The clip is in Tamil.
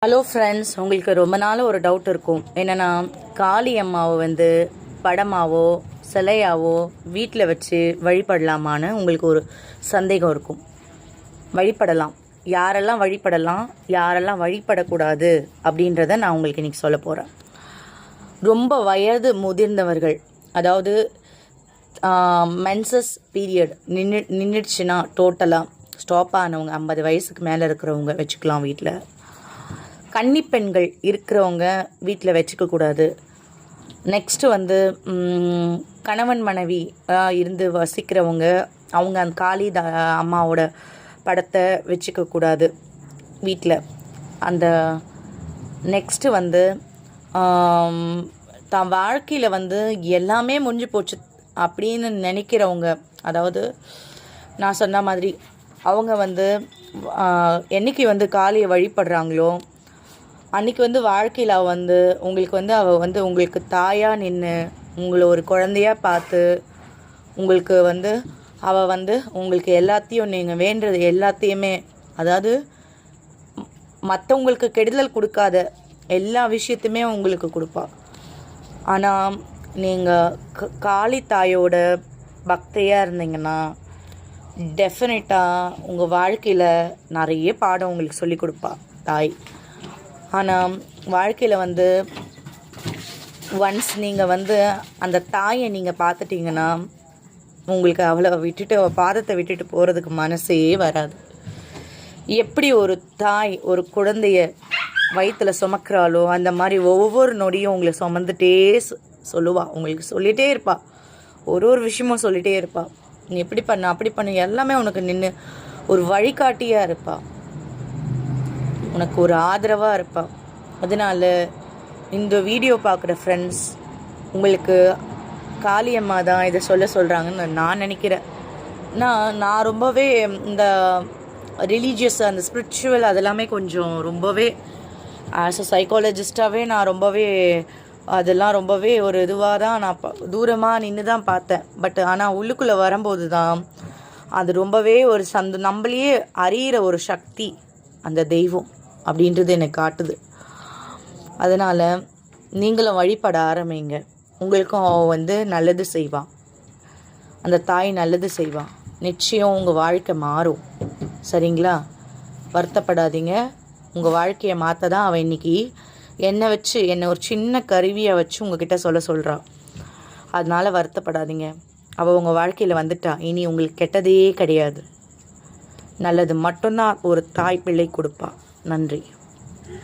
ஹலோ ஃப்ரெண்ட்ஸ், உங்களுக்கு ரொம்ப நாள் ஒரு டவுட் இருக்கும். என்னென்னா, காளி அம்மாவை வந்து படமாவோ சிலையாவோ வீட்டில் வச்சு வழிபடலாமான்னு உங்களுக்கு ஒரு சந்தேகம் இருக்கும். வழிபடலாம். யாரெல்லாம் வழிபடலாம், யாரெல்லாம் வழிபடக்கூடாது அப்படின்றத நான் உங்களுக்கு இன்றைக்கி சொல்ல போகிறேன். ரொம்ப வயது முதிர்ந்தவர்கள், அதாவது மென்சஸ் பீரியட் நின்றுடுச்சுன்னா டோட்டலாக ஸ்டாப் ஆனவங்க, 50 வயசுக்கு மேலே இருக்கிறவங்க வச்சுக்கலாம் வீட்டில். கன்னிப்பெண்கள் இருக்கிறவங்க வீட்டில் வச்சுக்கக்கூடாது. நெக்ஸ்ட்டு வந்து கணவன் மனைவி இருந்து வசிக்கிறவங்க, அவங்க அந்த காளி அம்மாவோட படத்தை வச்சுக்கக்கூடாது வீட்டில். அந்த நெக்ஸ்ட்டு வந்து தான் வாழ்க்கையில் வந்து எல்லாமே முடிஞ்சு போச்சு அப்படின்னு நினைக்கிறவங்க, அதாவது நான் சொன்ன மாதிரி அவங்க வந்து என்றைக்கு வந்து காளியை வழிபடுறாங்களோ அன்றைக்கி வந்து வாழ்க்கையில் வந்து உங்களுக்கு வந்து அவள் வந்து உங்களுக்கு தாயாக நின்று உங்களை ஒரு குழந்தையாக பார்த்து உங்களுக்கு வந்து அவள் வந்து உங்களுக்கு எல்லாத்தையும் நீங்கள் வேண்டுறது எல்லாத்தையுமே, அதாவது மற்றவங்களுக்கு கெடுதல் கொடுக்காத எல்லா விஷயத்தையுமே உங்களுக்கு கொடுப்பா. ஆனால் நீங்கள் காளி தாயோட பக்தியாக இருந்தீங்கன்னா டெஃபினட்டாக உங்கள் வாழ்க்கையில் நிறைய பாடம் உங்களுக்கு சொல்லிக் கொடுப்பா தாய். ஆனால் வாழ்க்கையில் வந்து ஒன்ஸ் நீங்கள் வந்து அந்த தாயை நீங்கள் பார்த்துட்டிங்கன்னா உங்களுக்கு அவளை விட்டுட்டு பாதத்தை விட்டுட்டு போகிறதுக்கு மனசே வராது. எப்படி ஒரு தாய் ஒரு குழந்தைய வயிற்றில் சுமக்கிறாளோ அந்த மாதிரி ஒவ்வொரு நொடியும் உங்களை சுமந்துட்டே சொல்லுவாள், உங்களுக்கு சொல்லிகிட்டே இருப்பாள். ஒரு விஷயமும் சொல்லிகிட்டே இருப்பாள். நீ எப்படி பண்ண அப்படி பண்ண எல்லாமே உனக்கு நின்று ஒரு வழிகாட்டியாக இருப்பாள், உனக்கு ஒரு ஆதரவாக இருப்பாள். அதனால் இந்த வீடியோ பார்க்குற ஃப்ரெண்ட்ஸ், உங்களுக்கு காளியம்மா தான் இதை சொல்கிறாங்கன்னு நான் நினைக்கிறேன். நான் ரொம்பவே இந்த ரிலீஜியஸ் அந்த ஸ்பிரிச்சுவல் அதெல்லாமே கொஞ்சம் ரொம்பவே ஆஸ் அ சைக்காலஜிஸ்டாகவே நான் ரொம்பவே அதெல்லாம் ரொம்பவே ஒரு இதுவாக தான் நான் தூரமாக நின்று தான் பார்த்தேன். பட் ஆனால் உள்ளுக்குள்ளே வரும்போது தான் அது ரொம்பவே ஒரு நம்மளையே அறியிற ஒரு சக்தி அந்த தெய்வம் அப்படின்றது எனக்கு காட்டுது. அதனால் நீங்களும் வழிபட ஆரம்பிங்க. உங்களுக்கும் அவள் வந்து நல்லது செய்வான், அந்த தாய் நல்லது செய்வான். நிச்சயம் உங்கள் வாழ்க்கை மாறும். சரிங்களா? வருத்தப்படாதீங்க. உங்கள் வாழ்க்கையை மாற்ற தான் அவள் இன்றைக்கி என்னை ஒரு சின்ன கருவியை வச்சு உங்ககிட்ட சொல்கிறாள். அதனால் வருத்தப்படாதீங்க. அவள் உங்கள் வாழ்க்கையில் வந்துட்டா. இனி உங்களுக்கு கெட்டதே கிடையாது, நல்லது மட்டும்தான் ஒரு தாய் பிள்ளை கொடுப்பா. நன்றி.